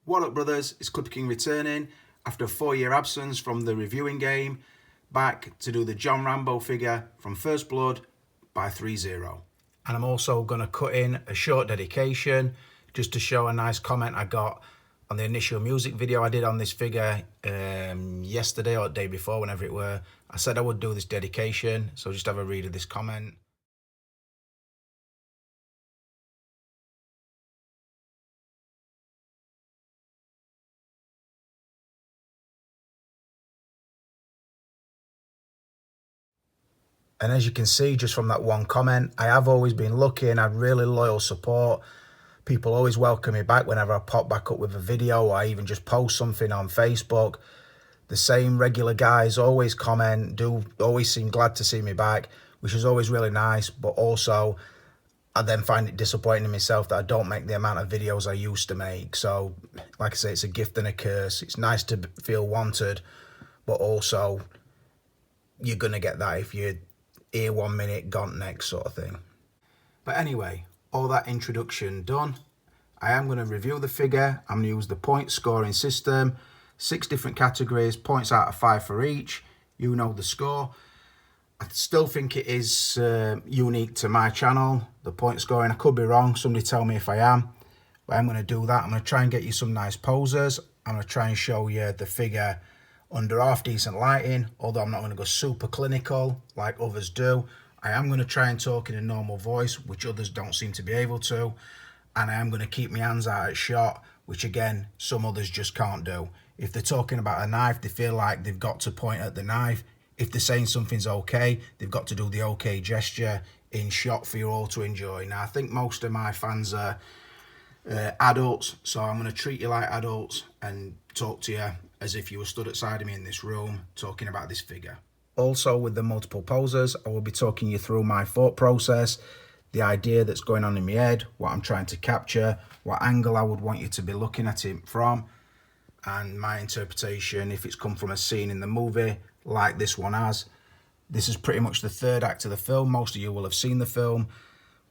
What up, brothers? It's Clipper King returning after a 4-year absence from the reviewing game, back to do the John Rambo figure from First Blood by Threezero. And I'm also going to cut in a short dedication just to show a nice comment I got on the initial music video I did on this figure yesterday or the day before, whenever it were. I said I would do this dedication, so just have a read of this comment. And as you can see just from that one comment, I have always been lucky and had really loyal support. People always welcome me back whenever I pop back up with a video or I even just post something on Facebook. The same regular guys always comment, always seem glad to see me back, which is always really nice. But also, I then find it disappointing in myself that I don't make the amount of videos I used to make. So, like I say, it's a gift and a curse. It's nice to feel wanted, but also you're going to get that if you're here 1 minute, gone next sort of thing. But anyway, all that introduction done, I am going to review the figure. I'm going to use the point scoring system, 6 different categories, points out of 5 for each. You know the score. I still think it is unique to my channel, the point scoring. I could be wrong, somebody tell me if I am, but I'm going to do that. I'm going to try and get you some nice poses. I'm going to try and show you the figure under half decent lighting, although I'm not going to go super clinical like others do. I am going to try and talk in a normal voice, which others don't seem to be able to, and I am going to keep my hands out at shot, which again some others just can't do. If they're talking about a knife, they feel like they've got to point at the knife. If they're saying something's okay, they've got to do the okay gesture in shot for you all to enjoy. Now, I think most of my fans are adults, so I'm going to treat you like adults and talk to you as if you were stood outside of me in this room talking about this figure. Also, with the multiple poses, I will be talking you through my thought process, the idea that's going on in my head, what I'm trying to capture, what angle I would want you to be looking at it from, and my interpretation if it's come from a scene in the movie like this one has. This is pretty much the third act of the film. Most of you will have seen the film,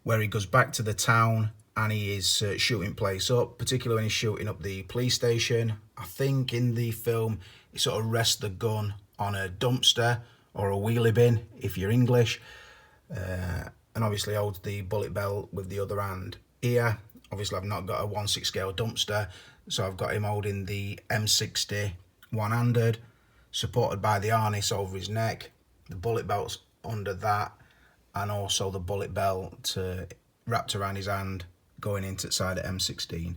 where he goes back to the town and he is shooting place up, particularly when he's shooting up the police station. I think in the film he sort of rests the gun on a dumpster or a wheelie bin if you're English, and obviously holds the bullet belt with the other hand. Here obviously I've not got a 1/6 scale dumpster, so I've got him holding the M60 one-handed, supported by the harness over his neck, the bullet belt's under that, and also the bullet belt wrapped around his hand going into the side of M16.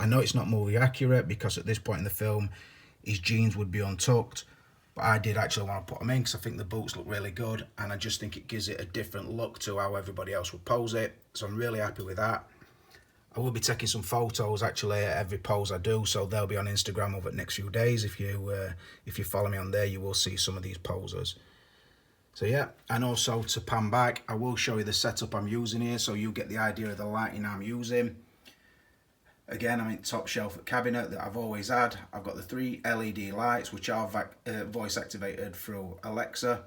I know it's not movie accurate because at this point in the film his jeans would be untucked, but I did actually want to put them in because I think the boots look really good and I just think it gives it a different look to how everybody else would pose it, so I'm really happy with that. I will be taking some photos actually at every pose I do, so they'll be on Instagram over the next few days. If you follow me on there, you will see some of these poses. So yeah, and also to pan back, I will show you the setup I'm using here so you get the idea of the lighting I'm using. Again, I'm in top shelf cabinet that I've always had. I've got the 3 LED lights which are voice activated through Alexa,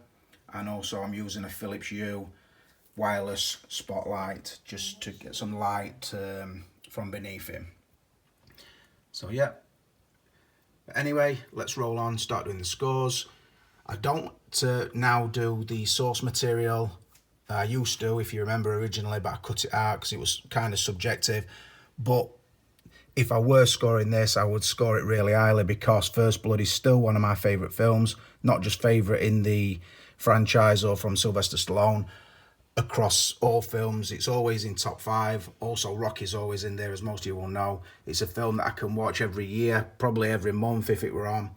and also I'm using a Philips Hue wireless spotlight just to get some light from beneath him. So yeah, but anyway, let's roll on, start doing the scores. I don't now do the source material. I used to, if you remember originally, but I cut it out because it was kind of subjective. But if I were scoring this, I would score it really highly because First Blood is still one of my favourite films. Not just favourite in the franchise or from Sylvester Stallone. Across all films, it's always in top 5. Also, Rocky's always in there, as most of you will know. It's a film that I can watch every year, probably every month if it were on.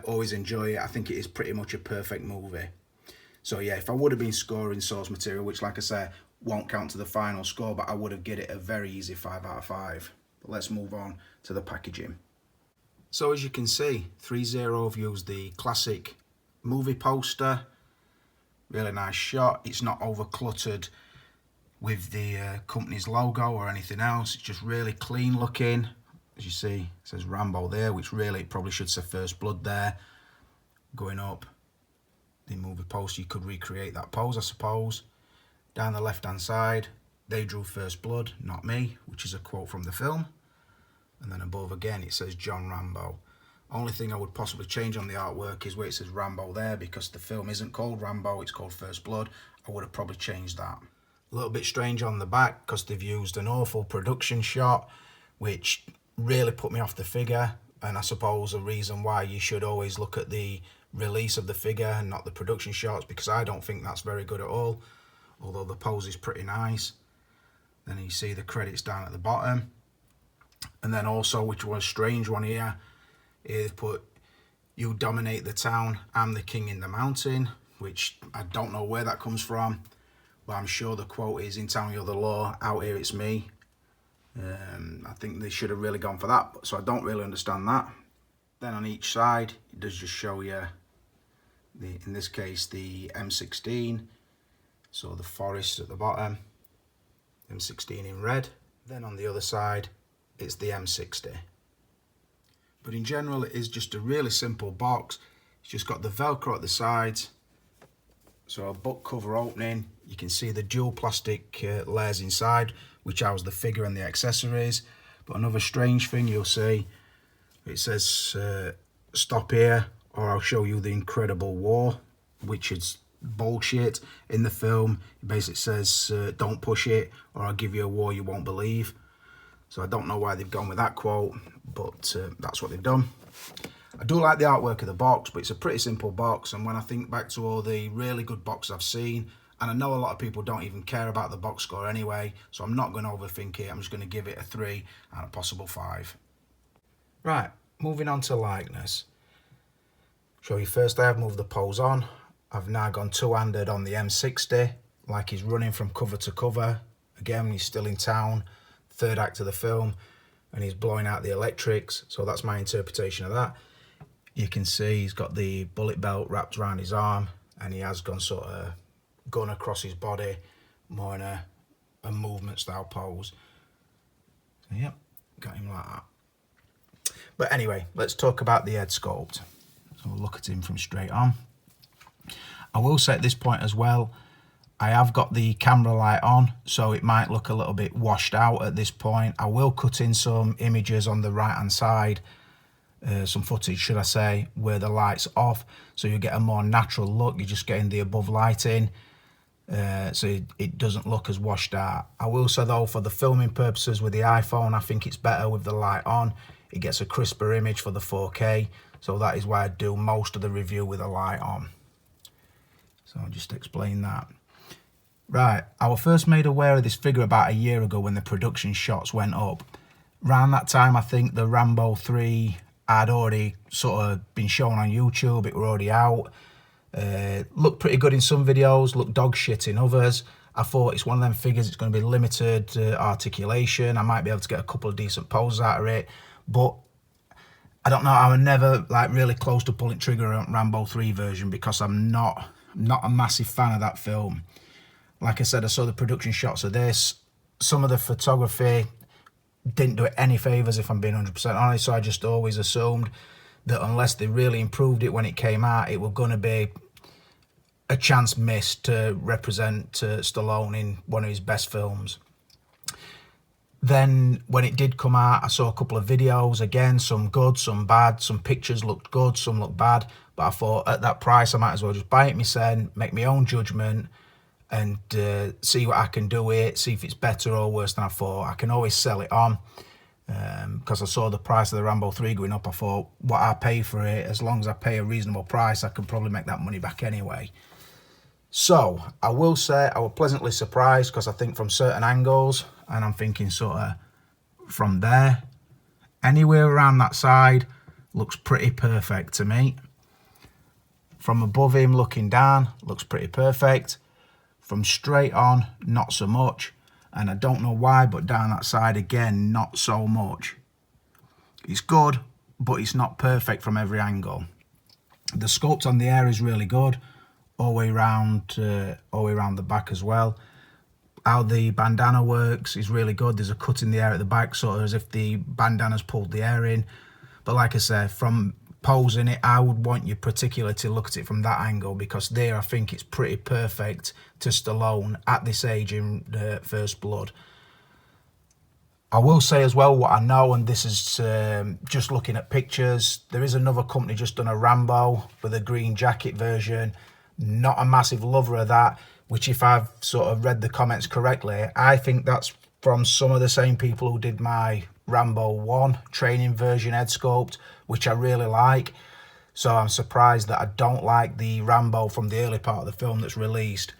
Always enjoy it. I think it is pretty much a perfect movie. So yeah, if I would have been scoring source material, which like I say, won't count to the final score, but I would have given it a very easy 5 out of 5. But let's move on to the packaging. So as you can see, Threezero have used the classic movie poster. Really nice shot. It's not over cluttered with the company's logo or anything else. It's just really clean looking. As you see, it says Rambo there, which really it probably should say First Blood there. Going up the movie poster, you could recreate that pose, I suppose. Down the left hand side, they drew First Blood, not me, which is a quote from the film. and then above again it says John Rambo. Only thing I would possibly change on the artwork is where it says Rambo there, because the film isn't called Rambo, it's called First Blood. I would have probably changed that. A little bit strange on the back because they've used an awful production shot, which really put me off the figure, and I suppose a reason why you should always look at the release of the figure and not the production shots, because I don't think that's very good at all, although the pose is pretty nice. Then you see the credits down at the bottom, and then also, which was a strange one here, is put, "You dominate the town, I'm the king in the mountain," which I don't know where that comes from, but I'm sure the quote is, "In town you're the law, out here it's me." I think they should have really gone for that, so I don't really understand that. Then on each side it does just show you in this case the M16, so the forest at the bottom, M16 in red. Then on the other side it's the M60. But in general it is just a really simple box. It's just got the Velcro at the sides, so a book cover opening, you can see the dual plastic layers inside, which house the figure and the accessories. But another strange thing you'll see, it says stop here or I'll show you the incredible war, which is bullshit. In the film it basically says don't push it or I'll give you a war you won't believe. So I don't know why they've gone with that quote, but that's what they've done. I do like the artwork of the box, but it's a pretty simple box, and when I think back to all the really good boxes I've seen, and I know a lot of people don't even care about the box score anyway, so I'm not going to overthink it. I'm just going to give it a 3 and a possible 5. Right, moving on to likeness. Show you first I have moved the pose on. I've now gone two-handed on the M60, like he's running from cover to cover. Again, he's still in town, third act of the film, and he's blowing out the electrics, so that's my interpretation of that. You can see he's got the bullet belt wrapped around his arm, and he has gone sort of gun across his body, more in a movement style pose. So yep, got him like that. But anyway, let's talk about the head sculpt. So we'll look at him from straight on. I will say at this point as well, I have got the camera light on, so it might look a little bit washed out at this point. I will cut in some images on the right hand side, some footage should I say, where the light's off, so you get a more natural look. You're just getting the above lighting, so it doesn't look as washed out. I will say though, for the filming purposes with the iPhone, I think it's better with the light on. It gets a crisper image for the 4K, so that is why I do most of the review with the light on. So I'll just explain that. Right, I was first made aware of this figure about a year ago when the production shots went up. Around that time, I think the Rambo 3 had already sort of been shown on YouTube. It were already out. Looked pretty good in some videos, looked dog shit in others. I thought it's one of them figures, it's going to be limited articulation. I might be able to get a couple of decent poses out of it. But I don't know, I was never like really close to pulling trigger on Rambo 3 version because I'm not a massive fan of that film. Like I said, I saw the production shots of this. Some of the photography didn't do it any favours, if I'm being 100% honest, so I just always assumed that unless they really improved it when it came out, it was going to be a chance missed to represent Stallone in one of his best films. Then when it did come out, I saw a couple of videos, again, some good, some bad, some pictures looked good, some looked bad, but I thought at that price I might as well just buy it myself, make my own judgment, and see what I can do with it, see if it's better or worse than I thought. I can always sell it on, because I saw the price of the Rambo 3 going up. I thought, what I pay for it, as long as I pay a reasonable price, I can probably make that money back anyway. So I will say I was pleasantly surprised, because I think from certain angles, and I'm thinking sort of from there, anywhere around that side looks pretty perfect to me. From above him looking down, looks pretty perfect. From straight on, not so much. And I don't know why, but down that side again, not so much. It's good, but it's not perfect from every angle. The sculpt on the hair is really good, all the way around the back as well. How the bandana works is really good. There's a cut in the hair at the back, sort of as if the bandana's pulled the hair in. But like I said, from posing it, I would want you particularly to look at it from that angle, because there I think it's pretty perfect to Stallone at this age in First Blood. I will say as well what I know, and this is just looking at pictures, there is another company just done a Rambo with a green jacket version. Not a massive lover of that, which if I've sort of read the comments correctly, I think that's from some of the same people who did my Rambo 1 training version head sculpt, which I really like. So I'm surprised that I don't like the Rambo from the early part of the film that's released.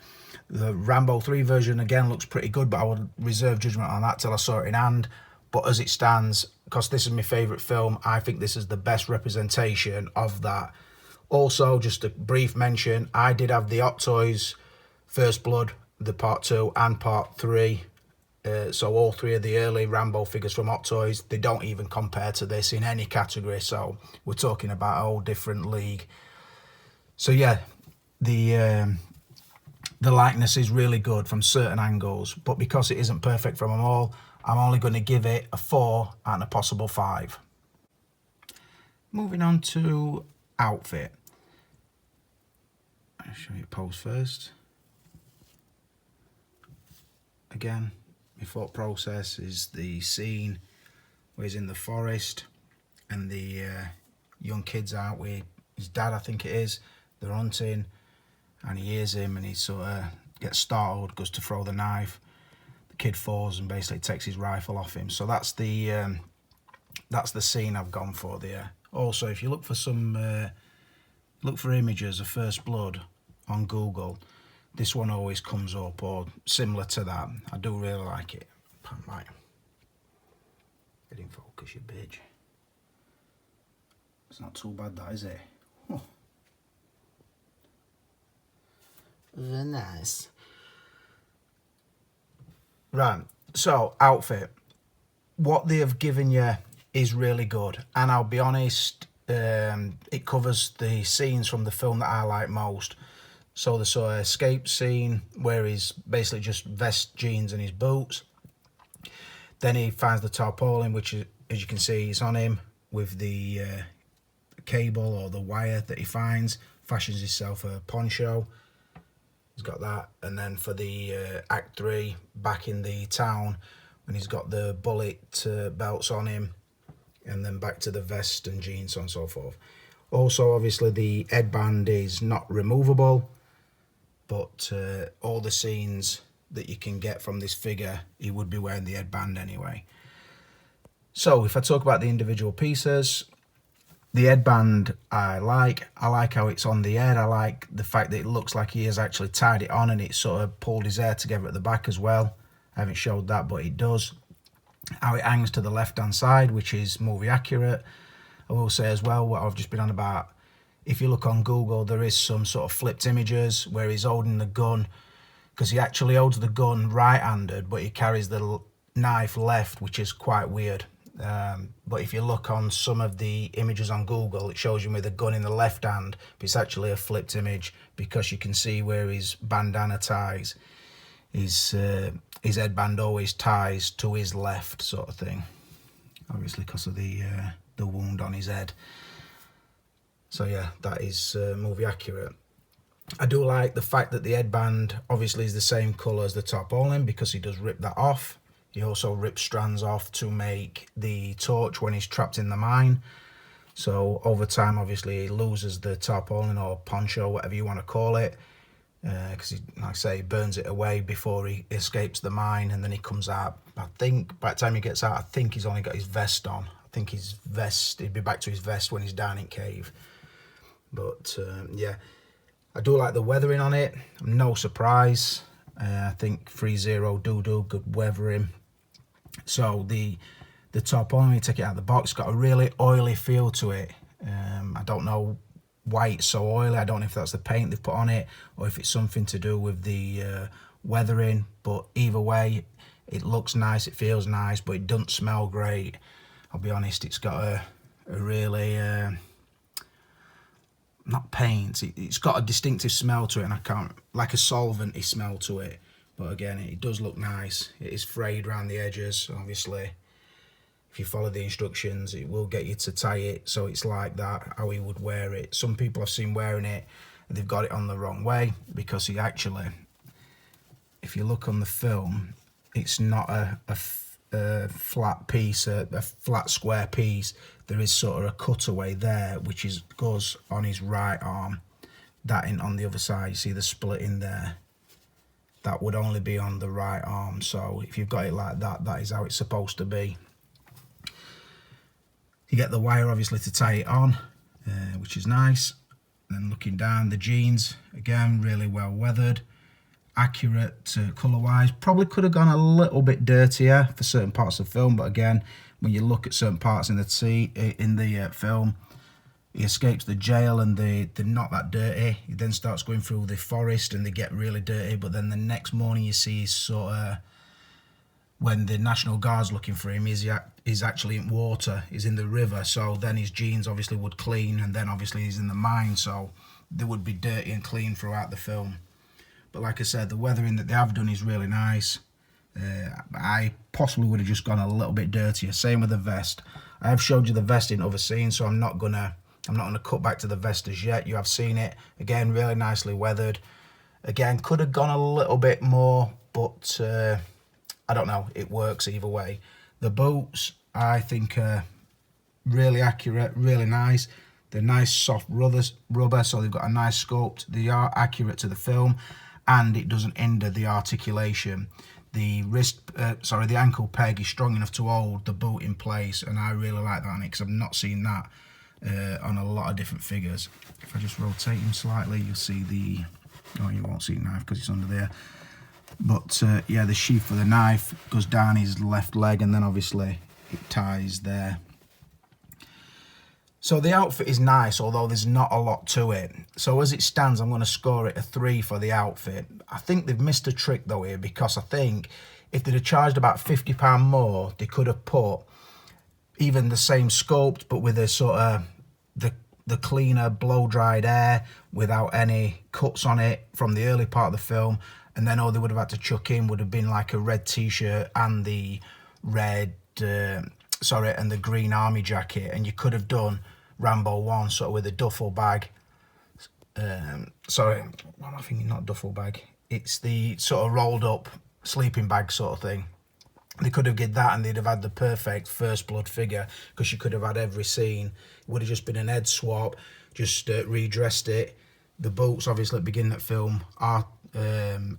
The Rambo 3 version again looks pretty good, but I would reserve judgment on that till I saw it in hand. But as it stands, because this is my favourite film, I think this is the best representation of that. Also, just a brief mention, I did have the Hot Toys First Blood, the Part 2 and Part 3. So all three of the early Rambo figures from Hot Toys, they don't even compare to this in any category. So we're talking about a whole different league. So yeah, the likeness is really good from certain angles, but because it isn't perfect from them all, I'm only going to give it a 4 and a possible 5. Moving on to outfit. I'll show you pose first. Again, my thought process is the scene where he's in the forest and the young kid's out with his dad, I think it is. They're hunting and he hears him and he sort of gets startled, goes to throw the knife. The kid falls and basically takes his rifle off him. So that's the scene I've gone for there. Also, if you look for look for images of First Blood on Google, this one always comes up, or similar to that. I do really like it. Right. Get in focus, you bitch. It's not too bad, that, is it? Oh. Very nice. Right, so outfit. What they have given you is really good, and I'll be honest, it covers the scenes from the film that I like most. So the sort of escape scene where he's basically just vest, jeans and his boots. Then he finds the tarpaulin, which is, as you can see, is on him with the cable or the wire that he finds. Fashions himself a poncho. He's got that. And then for the Act 3, back in the town, when he's got the bullet belts on him. And then back to the vest and jeans, so on and so forth. Also, obviously, the headband is not removable. But all the scenes that you can get from this figure, he would be wearing the headband anyway. So if I talk about the individual pieces, the headband I like how it's on the head. I like the fact that it looks like he has actually tied it on and it sort of pulled his hair together at the back as well. I haven't showed that, but it does. How it hangs to the left hand side, which is movie accurate. I will say as well, what I've just been on about, if you look on Google, there is some sort of flipped images where he's holding the gun, because he actually holds the gun right-handed, but he carries the knife left, which is quite weird. But if you look on some of the images on Google, it shows you with the gun in the left hand, but it's actually a flipped image because you can see where his bandana ties. His headband always ties to his left, sort of thing. Obviously because of the wound on his head. So yeah, that is movie accurate. I do like the fact that the headband obviously is the same colour as the tarpaulin, because he does rip that off. He also rips strands off to make the torch when he's trapped in the mine. So over time, obviously, he loses the tarpaulin or poncho, whatever you want to call it, because like I say, he burns it away before he escapes the mine, and then he comes out. I think by the time he gets out, I think he's only got his vest on. I think his vest, he'd be back to his vest when he's down in cave. But yeah, I do like the weathering on it. No surprise. I think Threezero do good weathering. So the tarpaulin, when you take it out of the box, got a really oily feel to it. I don't know why it's so oily. I don't know if that's the paint they've put on it or if it's something to do with the weathering. But either way, it looks nice, it feels nice, but it doesn't smell great. I'll be honest, it's got a really... not paint, it's got a distinctive smell to it, and I can't, like a solvent-y smell to it. But again, it does look nice. It is frayed around the edges, obviously. If you follow the instructions, it will get you to tie it so it's like that, how he would wear it. Some people I've seen wearing it, they've got it on the wrong way, because he actually, if you look on the film, it's not a flat piece, a flat square piece, there is sort of a cutaway there, which goes on his right arm. That in on the other side, you see the split in there. That would only be on the right arm. So if you've got it like that, that is how it's supposed to be. You get the wire obviously to tie it on, which is nice. And then looking down, the jeans, again, really well weathered. Accurate colour wise. Probably could have gone a little bit dirtier for certain parts of the film, but again, when you look at certain parts in the film, he escapes the jail and they're not that dirty. He then starts going through the forest and they get really dirty, but then the next morning you see sort of, when the National Guard's looking for him, he's actually in water, he's in the river, so then his jeans obviously would clean, and then obviously he's in the mine, so they would be dirty and clean throughout the film. But like I said, the weathering that they have done is really nice. I possibly would have just gone a little bit dirtier. Same with the vest. I have showed you the vest in other scenes, so I'm not gonna cut back to the vest as yet. You have seen it. Again, really nicely weathered. Again, could have gone a little bit more, but I don't know. It works either way. The boots, I think, are really accurate, really nice. They're nice soft rubber, so they've got a nice sculpt. They are accurate to the film, and it doesn't hinder the articulation. The the ankle peg is strong enough to hold the boot in place, and I really like that on it because I've not seen that on a lot of different figures. If I just rotate him slightly, you'll see the... Oh, you won't see the knife because it's under there. But yeah, the sheath for the knife goes down his left leg, and then obviously it ties there. So the outfit is nice, although there's not a lot to it. So as it stands, I'm going to score it a 3 for the outfit. I think they've missed a trick though here, because I think if they'd have charged about £50 more, they could have put even the same sculpt, but with a sort of the cleaner blow-dried air without any cuts on it from the early part of the film. And then all they would have had to chuck in would have been like a red t-shirt and the and the green army jacket, and you could have done Rambo 1 sort of with a duffel bag. Sorry, what am I thinking? Not duffel bag. It's the sort of rolled up sleeping bag sort of thing. They could have did that, and they'd have had the perfect First Blood figure, because you could have had every scene. It would have just been an head swap, just redressed it. The boots, obviously, at the beginning of the film are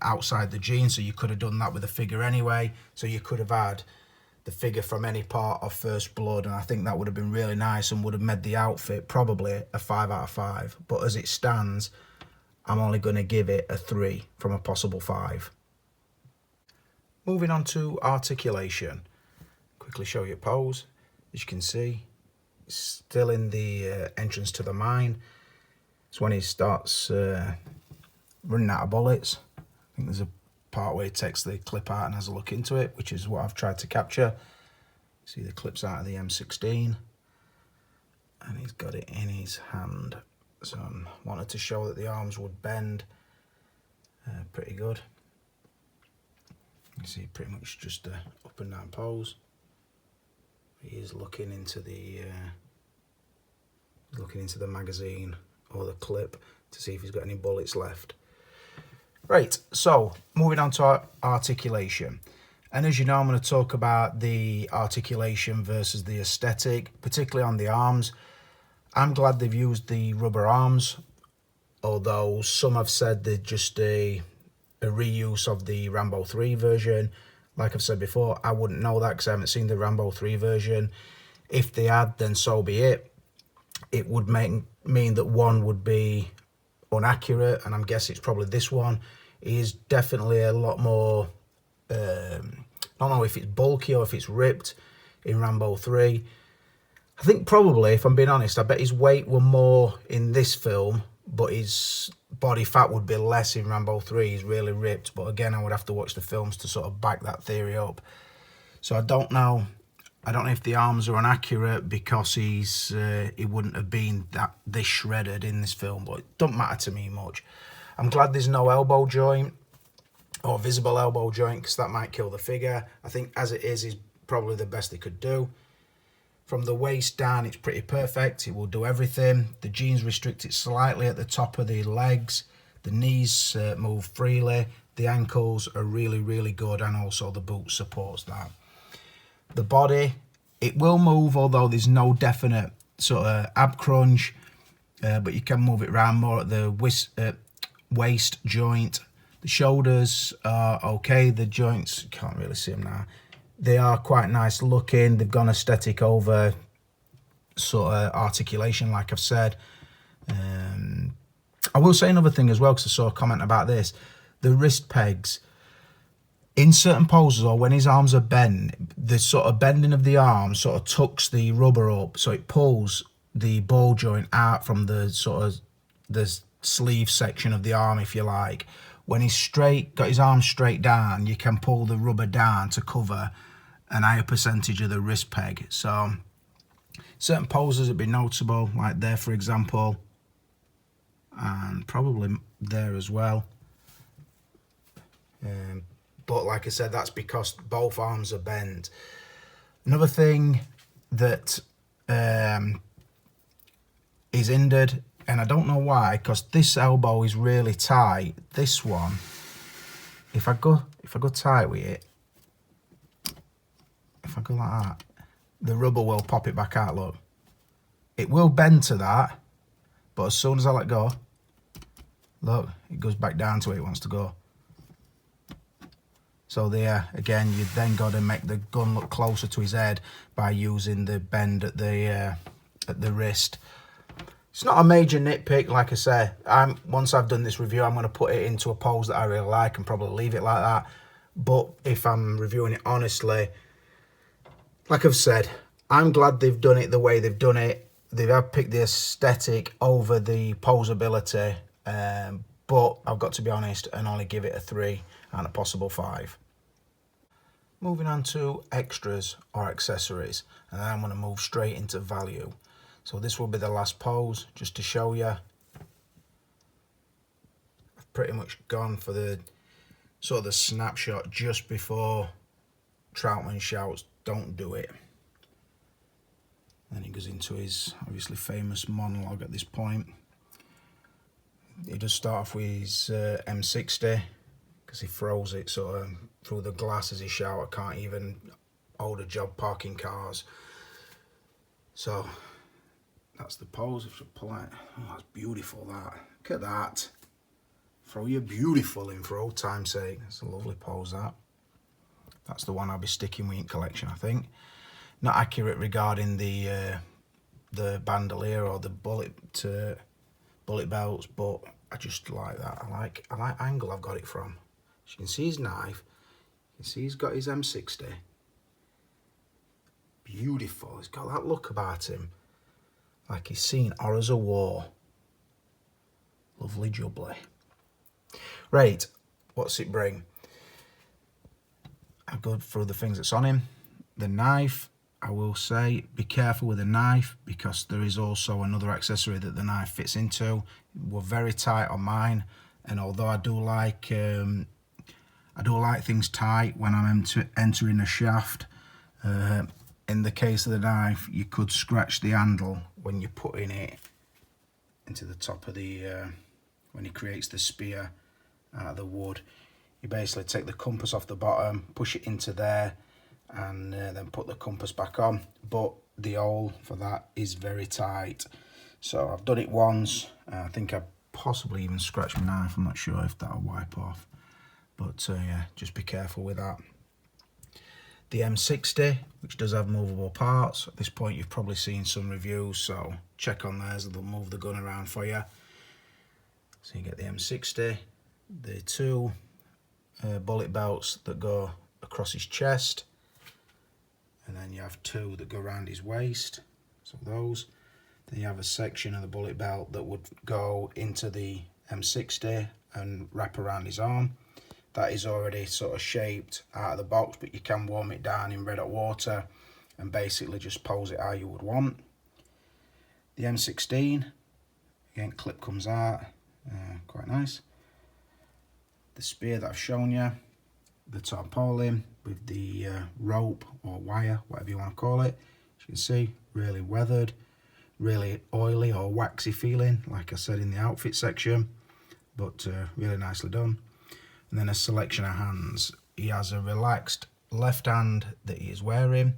outside the jeans, so you could have done that with the figure anyway. So you could have had the figure from any part of First Blood, and I think that would have been really nice and would have made the outfit probably a 5 out of 5. But as it stands, I'm only going to give it a 3 from a possible 5. Moving on to articulation. Quickly show you a pose. As you can see, it's still in the entrance to the mine. It's when he starts running out of bullets. I think there's a part where he takes the clip out and has a look into it, which is what I've tried to capture. See the clips out of the M16, and he's got it in his hand. So I wanted to show that the arms would bend pretty good. You see pretty much just a up and down pose. He is looking into the magazine or the clip to see if he's got any bullets left. Right, so moving on to our articulation. And as you know, I'm going to talk about the articulation versus the aesthetic, particularly on the arms. I'm glad they've used the rubber arms, although some have said they're just a reuse of the Rambo 3 version. Like I've said before, I wouldn't know that because I haven't seen the Rambo 3 version. If they had, then so be it. It would mean that one would be inaccurate, and I'm guessing it's probably this one. It is definitely a lot more, I don't know if it's bulky or if it's ripped in Rambo 3. I think probably, if I'm being honest, I bet his weight were more in this film, but his body fat would be less in Rambo 3. He's really ripped, but again, I would have to watch the films to sort of back that theory up. So I don't know if the arms are inaccurate because he wouldn't have been this shredded in this film, but it don't matter to me much. I'm glad there's no elbow joint or visible elbow joint, because that might kill the figure. I think as it is probably the best they could do. From the waist down, it's pretty perfect. It will do everything. The jeans restrict it slightly at the top of the legs. The knees move freely. The ankles are really, really good, and also the boot supports that. The body, it will move, although there's no definite sort of ab crunch, but you can move it around more at the waist joint. The shoulders are okay. The joints, you can't really see them now. They are quite nice looking. They've gone aesthetic over sort of articulation, like I've said. I will say another thing as well, because I saw a comment about this. The wrist pegs, in certain poses or when his arms are bent, the sort of bending of the arm sort of tucks the rubber up, so it pulls the ball joint out from the sort of the sleeve section of the arm, if you like. When he's straight, got his arm straight down, you can pull the rubber down to cover an higher percentage of the wrist peg. So certain poses would be noticeable, like there for example, and probably there as well. But like I said, that's because both arms are bent. Another thing that is hindered, and I don't know why, because this elbow is really tight. This one, if I go tight with it, if I go like that, the rubber will pop it back out, look. It will bend to that, but as soon as I let go, look, it goes back down to where it wants to go. So there, again, you then got to make the gun look closer to his head by using the bend at the wrist. It's not a major nitpick, like I say. Once I've done this review, I'm going to put it into a pose that I really like and probably leave it like that. But if I'm reviewing it honestly, like I've said, I'm glad they've done it the way they've done it. They have picked the aesthetic over the posability, but I've got to be honest and only give it a 3 and a possible 5. Moving on to extras or accessories, and then I'm going to move straight into value. So this will be the last pose, just to show you. I've pretty much gone for the sort of the snapshot just before Troutman shouts, "Don't do it." Then he goes into his obviously famous monologue at this point. He does start off with his M60, because he throws it sort of through the glass as he shouts. I can't even hold a job parking cars. So that's the pose. If you pull it, oh, that's beautiful. That, look at that. Throw your beautiful in for old time's sake. That's a lovely pose. That's the one I'll be sticking with in collection, I think. Not accurate regarding the bandolier or the bullet belts, but I just like that. I like angle I've got it from. As you can see his knife. You can see he's got his M60. Beautiful. He's got that look about him, like he's seen horrors of war. Lovely jubbly. Right, what's it bring? I'll go through the things that's on him. The knife, I will say, be careful with the knife, because there is also another accessory that the knife fits into. We're very tight on mine, and although I do like things tight when I'm entering a shaft, in the case of the knife, you could scratch the handle when you're putting it into the top of the when he creates the spear out of the wood. You basically take the compass off the bottom, push it into there, and then put the compass back on. But the hole for that is very tight. So I've done it once. I think I possibly even scratched my knife. I'm not sure if that'll wipe off. But yeah, just be careful with that. The M60, which does have movable parts. At this point, you've probably seen some reviews, so check on theirs. They'll move the gun around for you. So you get the M60, the 2 bullet belts that go across his chest, and then you have 2 that go around his waist, so those. Then you have a section of the bullet belt that would go into the M60 and wrap around his arm. That is already sort of shaped out of the box, but you can warm it down in red hot water and basically just pose it how you would want. The M16, again, clip comes out, quite nice. The spear that I've shown you, the tarpaulin with the rope or wire, whatever you want to call it. As you can see, really weathered, really oily or waxy feeling, like I said in the outfit section, but really nicely done. And then a selection of hands. He has a relaxed left hand that he is wearing.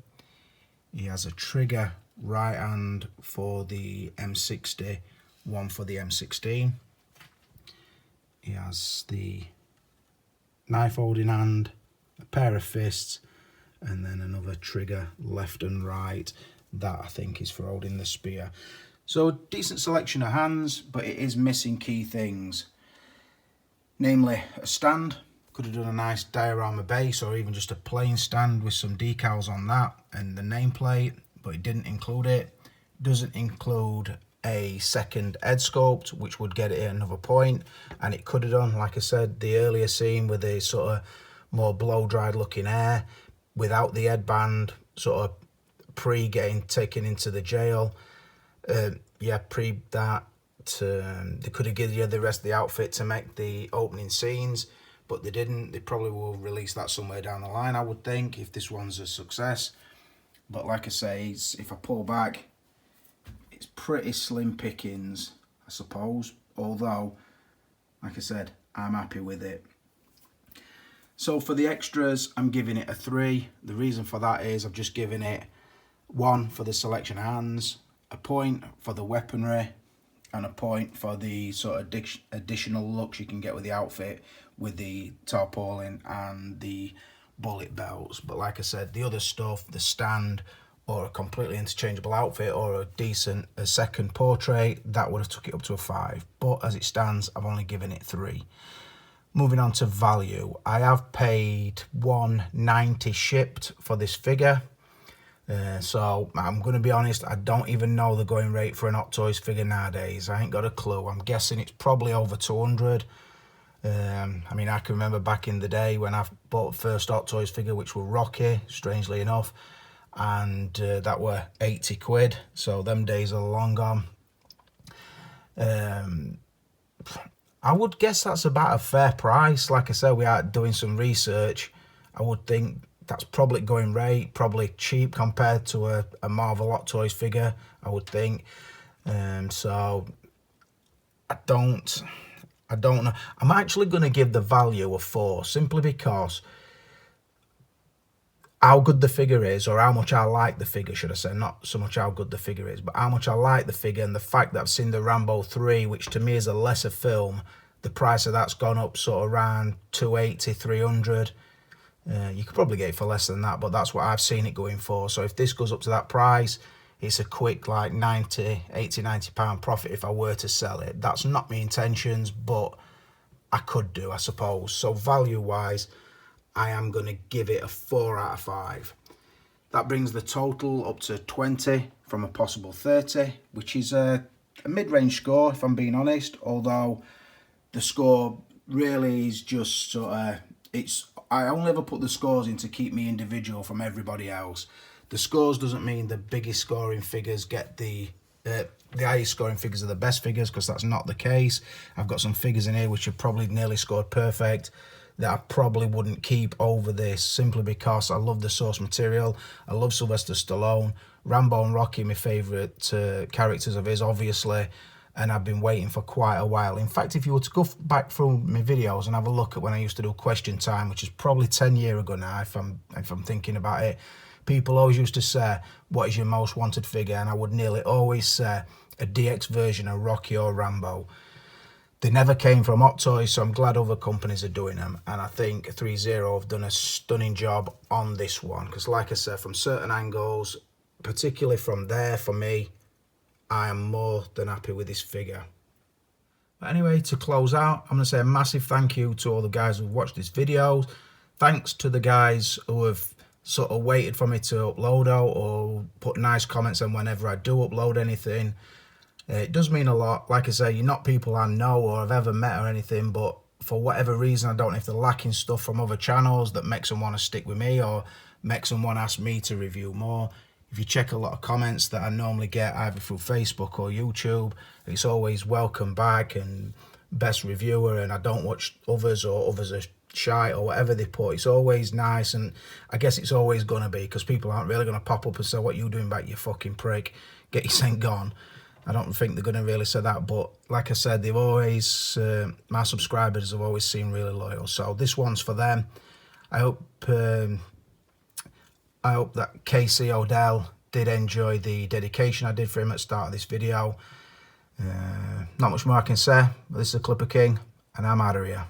He has a trigger right hand for the M60, one for the M16. He has the knife holding hand, a pair of fists, and then another trigger left and right. That I think is for holding the spear. So decent selection of hands, but it is missing key things. Namely, a stand. Could have done a nice diorama base or even just a plain stand with some decals on that and the nameplate, but it didn't include it. Doesn't include a second head sculpt, which would get it at another point, and it could have done, like I said, the earlier scene with the sort of more blow-dried looking hair without the headband, sort of pre-getting taken into the jail. Yeah, pre that. They could have given you the rest of the outfit to make the opening scenes, but they didn't. They probably will release that somewhere down the line, I would think, if this one's a success. But like I say, if I pull back, it's pretty slim pickings, I suppose. Although, like I said, I'm happy with it. So for the extras, I'm giving it a 3. The reason for that is I've just given it 1 for the selection of hands, a point for the weaponry, and a point for the sort of additional looks you can get with the outfit, with the tarpaulin and the bullet belts. But like I said, the other stuff, the stand or a completely interchangeable outfit or a second portrait, that would have took it up to a 5. But as it stands, I've only given it 3. Moving on to value, I have paid $190 shipped for this figure. So I'm going to be honest, I don't even know the going rate for an Hot Toys figure nowadays. I ain't got a clue. I'm guessing it's probably over 200. I mean, I can remember back in the day when I bought the first Hot Toys figure, which were Rocky, strangely enough, and that were 80 quid. So them days are long gone. I would guess that's about a fair price. Like I said, we are doing some research. I would think that's probably going rate, probably cheap compared to a Marvel Hot Toys figure, I would think. So I don't know. I'm actually going to give the value a 4, simply because how good the figure is, or how much I like the figure, should I say, not so much how good the figure is, but how much I like the figure, and the fact that I've seen the Rambo 3, which to me is a lesser film, the price of that's gone up sort of around 280, 300. You could probably get it for less than that, but that's what I've seen it going for. So if this goes up to that price, it's a quick like 80, 90 pound profit if I were to sell it. That's not my intentions, but I could do, I suppose. So value wise, I am going to give it a 4 out of 5. That brings the total up to 20 from a possible 30, which is a mid-range score, if I'm being honest. Although the score really is just sort of, I only ever put the scores in to keep me individual from everybody else. The scores doesn't mean the biggest scoring figures get the highest scoring figures are the best figures, because that's not the case. I've got some figures in here which have probably nearly scored perfect that I probably wouldn't keep over this, simply because I love the source material. I love Sylvester Stallone. Rambo and Rocky, my favourite characters of his, obviously, and I've been waiting for quite a while. In fact, if you were to go back through my videos and have a look at when I used to do question time, which is probably 10 years ago now, if I'm thinking about it, people always used to say, what is your most wanted figure? And I would nearly always say a DX version of Rocky or Rambo. They never came from Hot Toys, so I'm glad other companies are doing them. And I think Threezero have done a stunning job on this one, because like I said, from certain angles, particularly from there, for me, I am more than happy with this figure. But anyway, to close out, I'm going to say a massive thank you to all the guys who've watched this video. Thanks to the guys who have sort of waited for me to upload out or put nice comments on whenever I do upload anything. It does mean a lot. Like I say, you're not people I know or have ever met or anything, but for whatever reason, I don't know if they're lacking stuff from other channels that makes them want to stick with me or makes them want to ask me to review more. If you check a lot of comments that I normally get either through Facebook or YouTube, it's always welcome back and best reviewer, and I don't watch others, or others are shy, or whatever they put. It's always nice, and I guess it's always going to be, because people aren't really going to pop up and say, what you doing back, you fucking prick, get your scent gone. I don't think they're going to really say that, but like I said, they've always, my subscribers have always seemed really loyal, so this one's for them. I hope I hope that KC Odell did enjoy the dedication I did for him at the start of this video. Not much more I can say, but this is the Clipper King, and I'm out of here.